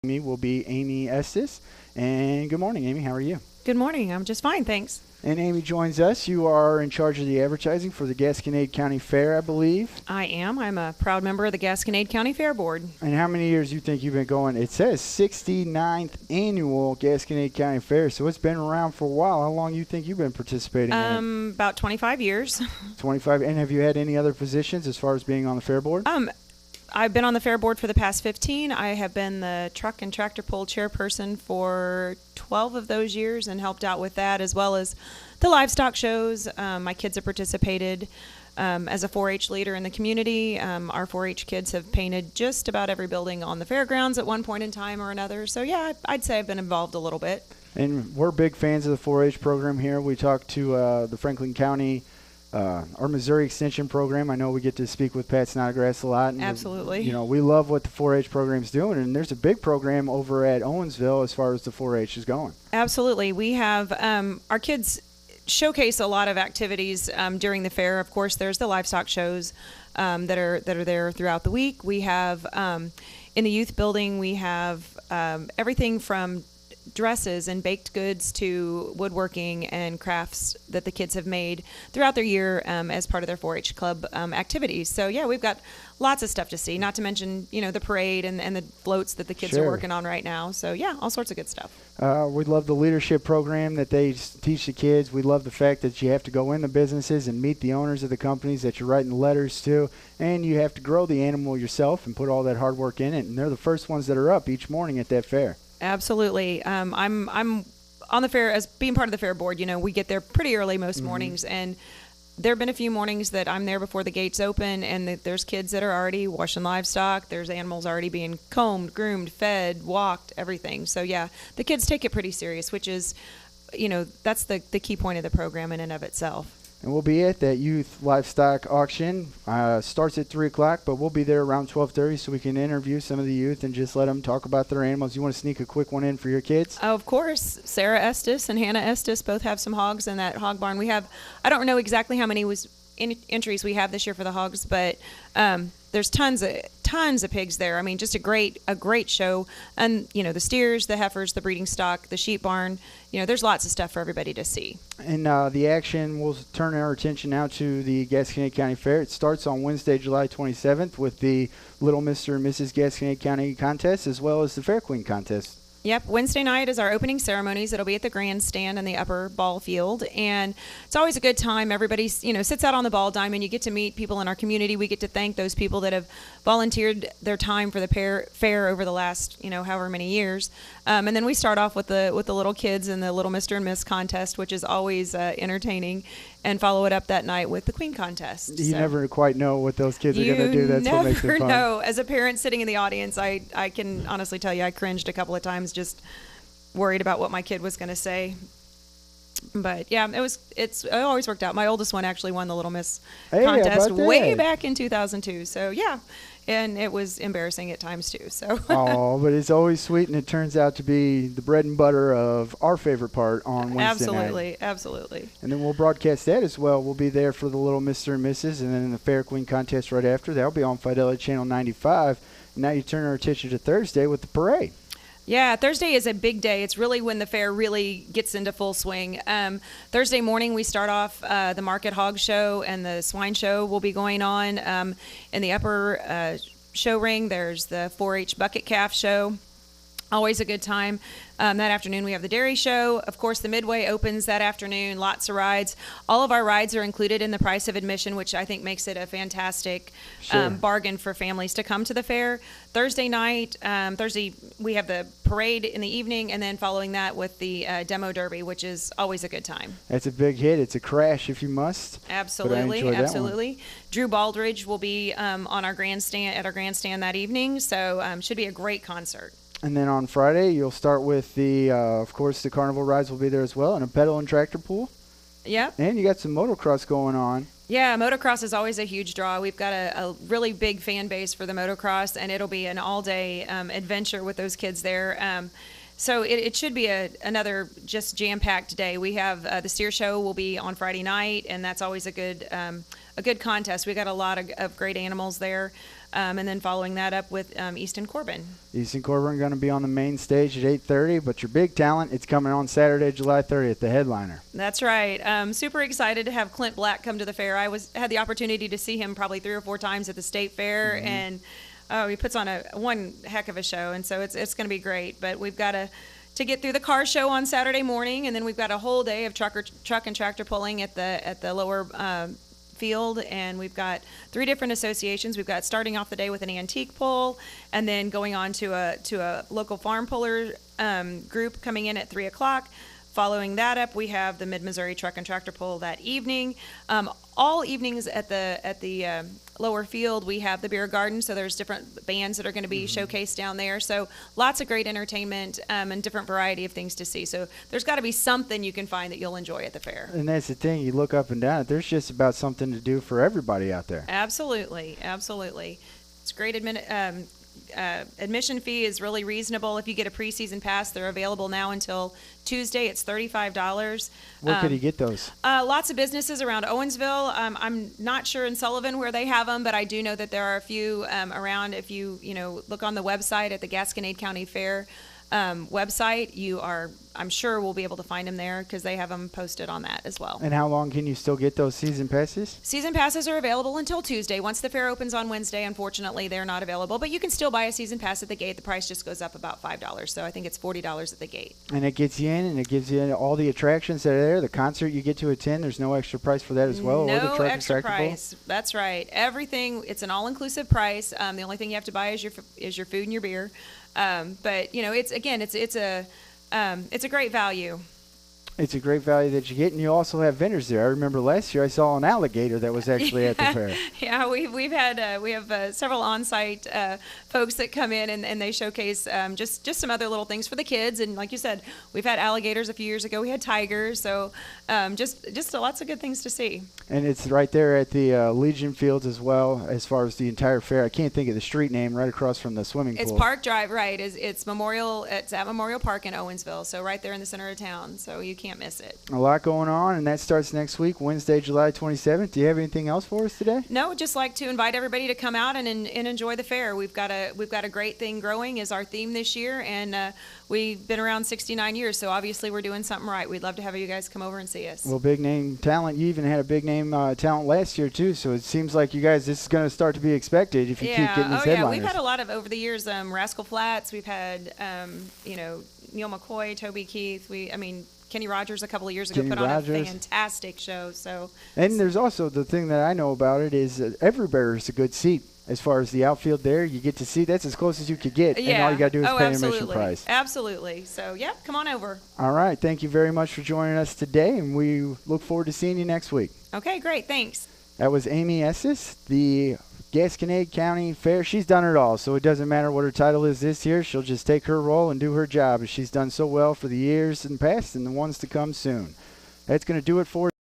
Me will be Amy Estes. And good morning, Amy. How are you? Good morning. I'm just fine, thanks. And Amy joins us. You are in charge of the advertising for the Gasconade County Fair, I believe. I am. I'm a proud member of the Gasconade County Fair Board. And how many years do you think you've been going? It says 69th annual Gasconade County Fair, so it's been around for a while. How long do you think you've been participating in it? About 25 years. 25. And have you had any other positions as far as being on the fair board? I've been on the fair board for the past 15. I have been the truck and tractor pull chairperson for 12 of those years and helped out with that, as well as the livestock shows. My kids have participated as a 4-H leader in the community. Our 4-H kids have painted just about every building on the fairgrounds at one point in time or another. So, yeah, I'd say I've been involved a little bit. And we're big fans of the 4-H program here. We talked to the Franklin County our Missouri Extension program. I know we get to speak with Pat Snodgrass a lot. And absolutely. We love what the 4-H program's doing, and there's a big program over at Owensville as far as the 4-H is going. Absolutely. We have our kids showcase a lot of activities during the fair. Of course, there's the livestock shows that are there throughout the week. We have in the youth building, we have everything from dresses and baked goods to woodworking and crafts that the kids have made throughout their year as part of their 4-H club activities. So, yeah, we've got lots of stuff to see, not to mention, the parade and the floats that the kids are working on right now. So, yeah, all sorts of good stuff. We love the leadership program that they teach the kids. We love the fact that you have to go in the businesses and meet the owners of the companies that you're writing letters to, and you have to grow the animal yourself and put all that hard work in it. And they're the first ones that are up each morning at that fair. Absolutely. I'm on the fair as being part of the fair board. We get there pretty early most mornings, and there have been a few mornings that I'm there before the gates open, and there's kids that are already washing livestock. There's animals already being combed, groomed, fed, walked, everything. So, yeah, the kids take it pretty serious, which is, that's the key point of the program in and of itself. And we'll be at that youth livestock auction. Starts at 3 o'clock, but we'll be there around 12:30 so we can interview some of the youth and just let them talk about their animals. You want to sneak a quick one in for your kids? Oh, of course. Sarah Estes and Hannah Estes both have some hogs in that hog barn. We have, I don't know exactly how many entries we have this year for the hogs, but there's tons of pigs there. I mean, just a great show. And, the steers, the heifers, the breeding stock, the sheep barn, there's lots of stuff for everybody to see. And the action, we'll turn our attention now to the Gasconade County Fair. It starts on Wednesday, July 27th with the Little Mr. and Mrs. Gasconade County contest as well as the Fair Queen contest. Yep, Wednesday night is our opening ceremonies. It'll be at the grandstand in the upper ball field, and it's always a good time. Everybody, sits out on the ball diamond. You get to meet people in our community. We get to thank those people that have volunteered their time for the fair over the last, however many years. And then we start off with the little kids and the Little Mr. and Miss contest, which is always entertaining, and follow it up that night with the Queen contest. You never quite know what those kids are going to do. That's what makes it fun. You never know. As a parent sitting in the audience, I can honestly tell you I cringed a couple of times just worried about what my kid was going to say. But, yeah, it always worked out. My oldest one actually won the Little Miss contest way back in 2002. So, yeah. And it was embarrassing at times, too. So. Oh, but it's always sweet, and it turns out to be the bread and butter of our favorite part on Wednesday night. Absolutely. And then we'll broadcast that as well. We'll be there for the Little Mr. and Mrs. and then the Fair Queen contest right after. That'll be on Fidelity Channel 95. And now you turn our attention to Thursday with the parade. Yeah, Thursday is a big day. It's really when the fair really gets into full swing. Thursday morning, we start off the Market Hog Show, and the Swine Show will be going on. In the upper show ring, there's the 4-H Bucket Calf Show. Always a good time. That afternoon, we have the Dairy Show. Of course, the Midway opens that afternoon. Lots of rides. All of our rides are included in the price of admission, which I think makes it a fantastic bargain for families to come to the fair. Thursday night, we have the parade in the evening, and then following that with the Demo Derby, which is always a good time. That's a big hit. It's a crash if you must. Absolutely. Drew Baldridge will be on our grandstand that evening, so should be a great concert. And then on Friday, you'll start with of course, the carnival rides will be there as well, and a pedal and tractor pull. Yep. And you got some motocross going on. Yeah, motocross is always a huge draw. We've got a really big fan base for the motocross, and it'll be an all-day adventure with those kids there. So it should be another just jam-packed day. We have the steer show will be on Friday night, and that's always a good contest. We got a lot of great animals there. and then following that up with Easton Corbin. Easton Corbin going to be on the main stage at 8:30, but your big talent, it's coming on Saturday, July 30th, the headliner. That's right. Super excited to have Clint Black come to the fair. I had the opportunity to see him probably 3 or 4 times at the state fair, and he puts on one heck of a show, and so it's going to be great. But we've got to get through the car show on Saturday morning, and then we've got a whole day of truck and tractor pulling at the lower field, and we've got 3 different associations. We've got starting off the day with an antique pull, and then going on to a local farm puller group coming in at 3 o'clock. Following that up, we have the Mid-Missouri Truck and Tractor Pull that evening. All evenings at the lower field, we have the beer garden, so there's different bands that are going to be showcased down there. So lots of great entertainment and different variety of things to see. So there's got to be something you can find that you'll enjoy at the fair. And that's the thing. You look up and down, there's just about something to do for everybody out there. Absolutely. It's great admission fee is really reasonable. If you get a preseason pass, they're available now until Tuesday. It's $35. Where could you get those? Lots of businesses around Owensville. I'm not sure in Sullivan where they have them, but I do know that there are a few around. If you look on the website at the Gasconade County Fair website, I'm sure we'll be able to find them there because they have them posted on that as well. And how long can you still get those season passes? Season passes are available until Tuesday. Once the fair opens on Wednesday, unfortunately, they're not available. But you can still buy a season pass at the gate. The price just goes up about $5. So I think it's $40 at the gate. And it gets you in, and it gives you all the attractions that are there. The concert you get to attend, there's no extra price for that as well? No or the truck extra and tractor price. That's right. Everything, it's an all-inclusive price. The only thing you have to buy is your food and your beer. But it's a great value. It's a great value that you get, and you also have vendors there. I remember last year I saw an alligator that was actually at the fair. Yeah, we have several on-site folks that come in and they showcase just some other little things for the kids. And like you said, we've had alligators a few years ago. We had tigers, so just lots of good things to see. And it's right there at the Legion Fields as well, as far as the entire fair. I can't think of the street name, right across from the swimming pool. It's Park Drive, right? It's at Memorial Park in Owensville, so right there in the center of town. So you can't miss it. A lot going on, and that starts next week, Wednesday, July 27th. Do you have anything else for us today? No, just like to invite everybody to come out and enjoy the fair. We've got a great thing growing is our theme this year, and we've been around 69 years, so obviously we're doing something right. We'd love to have you guys come over and see us. Well, big name talent. You even had a big name talent last year too, so it seems like you guys, this is going to start to be expected if you keep getting these headliners. Yeah, we've had a lot of over the years. Rascal Flatts. We've had Neil McCoy, Toby Keith. Kenny Rogers a couple of years ago put on a fantastic show. And there's also the thing that I know about it is Everywhere is a good seat. As far as the outfield there, you get to see that's as close as you could get, and all you got to do is pay admission price. Absolutely. So, come on over. All right. Thank you very much for joining us today, and we look forward to seeing you next week. Okay, great. Thanks. That was Amy Estes, the Gasconade County Fair. She's done it all, so it doesn't matter what her title is this year. She'll just take her role and do her job, as she's done so well for the years in the past and the ones to come soon. That's going to do it for